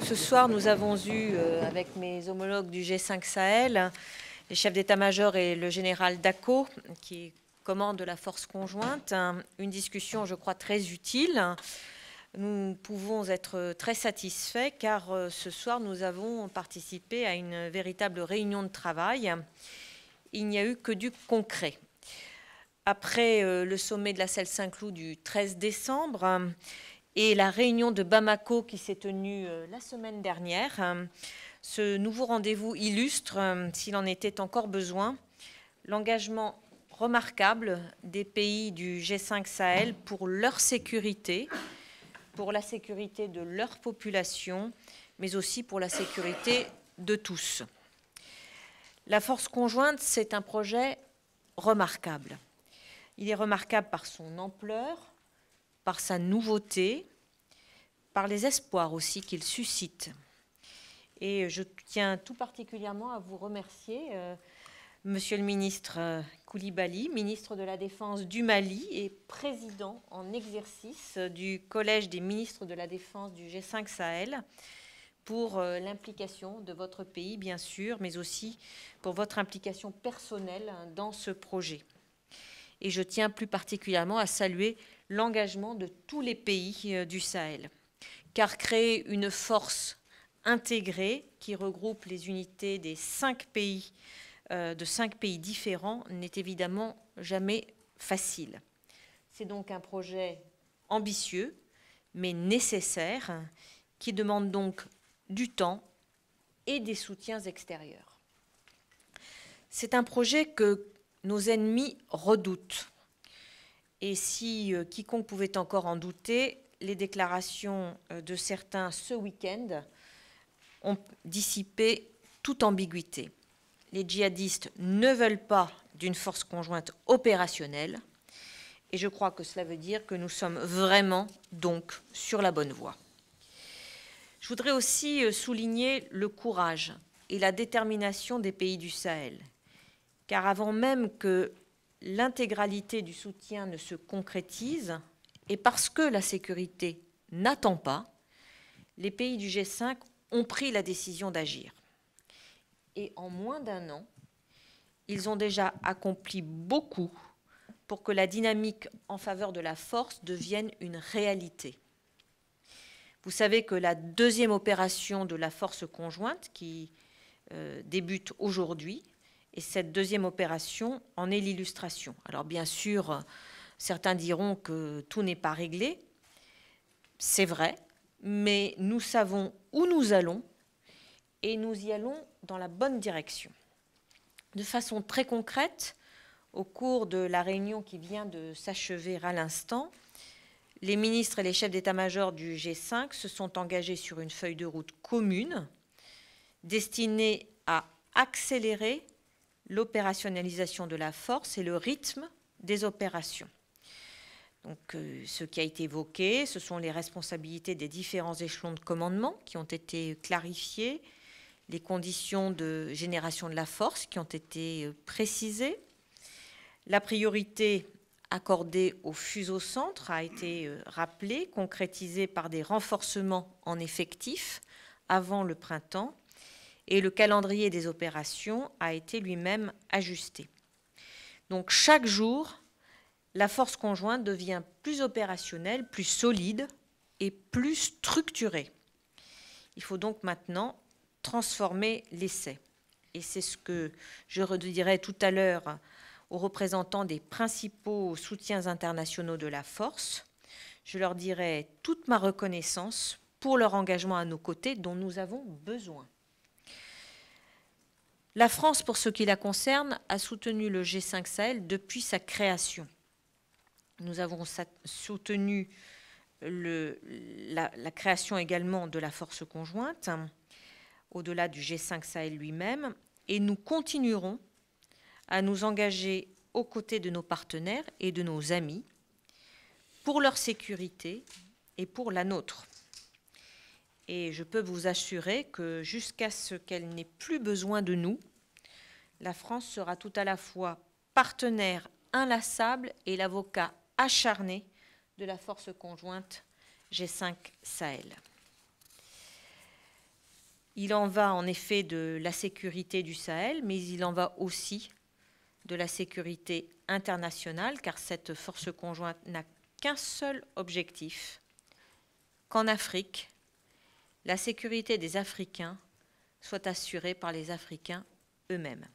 ce soir, nous avons eu, avec mes homologues du G5 Sahel, les chefs d'état-major et le général Dacko, qui commande la force conjointe, une discussion, je crois, très utile. Nous pouvons être très satisfaits car ce soir, nous avons participé à une véritable réunion de travail. Il n'y a eu que du concret. Après le sommet de la Celle Saint-Cloud du 13 décembre et la réunion de Bamako qui s'est tenue la semaine dernière, ce nouveau rendez-vous illustre, s'il en était encore besoin, l'engagement remarquable des pays du G5 Sahel pour leur sécurité, pour la sécurité de leur population, mais aussi pour la sécurité de tous. La force conjointe, c'est un projet remarquable. Il est remarquable par son ampleur, par sa nouveauté, par les espoirs aussi qu'il suscite. Et je tiens tout particulièrement à vous remercier, Monsieur le ministre Coulibaly, ministre de la Défense du Mali et président en exercice du Collège des ministres de la Défense du G5 Sahel, pour l'implication de votre pays, bien sûr, mais aussi pour votre implication personnelle dans ce projet. Et je tiens plus particulièrement à saluer l'engagement de tous les pays du Sahel, car créer une force intégrée qui regroupe les unités des 5 pays, de 5 pays différents n'est évidemment jamais facile. C'est donc un projet ambitieux, mais nécessaire, qui demande donc du temps et des soutiens extérieurs. C'est un projet que nos ennemis redoutent. Et si quiconque pouvait encore en douter, les déclarations de certains ce week-end ont dissipé toute ambiguïté. Les djihadistes ne veulent pas d'une force conjointe opérationnelle, et je crois que cela veut dire que nous sommes vraiment donc sur la bonne voie. Je voudrais aussi souligner le courage et la détermination des pays du Sahel, car avant même que l'intégralité du soutien ne se concrétise, et parce que la sécurité n'attend pas, les pays du G5 ont pris la décision d'agir. Et en moins d'un an, ils ont déjà accompli beaucoup pour que la dynamique en faveur de la force devienne une réalité. Vous savez que la deuxième opération de la force conjointe, qui débute aujourd'hui, et cette deuxième opération en est l'illustration. Alors bien sûr, certains diront que tout n'est pas réglé. C'est vrai, mais nous savons où nous allons et nous y allons dans la bonne direction. De façon très concrète, au cours de la réunion qui vient de s'achever à l'instant, les ministres et les chefs d'état-major du G5 se sont engagés sur une feuille de route commune destinée à accélérer l'opérationnalisation de la force et le rythme des opérations. Donc, ce qui a été évoqué, ce sont les responsabilités des différents échelons de commandement qui ont été clarifiées, les conditions de génération de la force qui ont été précisées, la priorité accordée au fuseau-centre a été rappelée, concrétisée par des renforcements en effectifs avant le printemps, et le calendrier des opérations a été lui-même ajusté. Donc chaque jour, la force conjointe devient plus opérationnelle, plus solide et plus structurée. Il faut donc maintenant transformer l'essai. Et c'est ce que je redirai tout à l'heure aux représentants des principaux soutiens internationaux de la force. Je leur dirai toute ma reconnaissance pour leur engagement à nos côtés dont nous avons besoin. La France, pour ce qui la concerne, a soutenu le G5 Sahel depuis sa création. Nous avons soutenu la création également de la force conjointe, au-delà du G5 Sahel lui-même, et nous continuerons à nous engager aux côtés de nos partenaires et de nos amis pour leur sécurité et pour la nôtre. Et je peux vous assurer que jusqu'à ce qu'elle n'ait plus besoin de nous, la France sera tout à la fois partenaire inlassable et l'avocat acharné de la force conjointe G5 Sahel. Il en va en effet de la sécurité du Sahel, mais il en va aussi de la sécurité internationale, car cette force conjointe n'a qu'un seul objectif, qu'en Afrique, la sécurité des Africains soit assurée par les Africains eux-mêmes.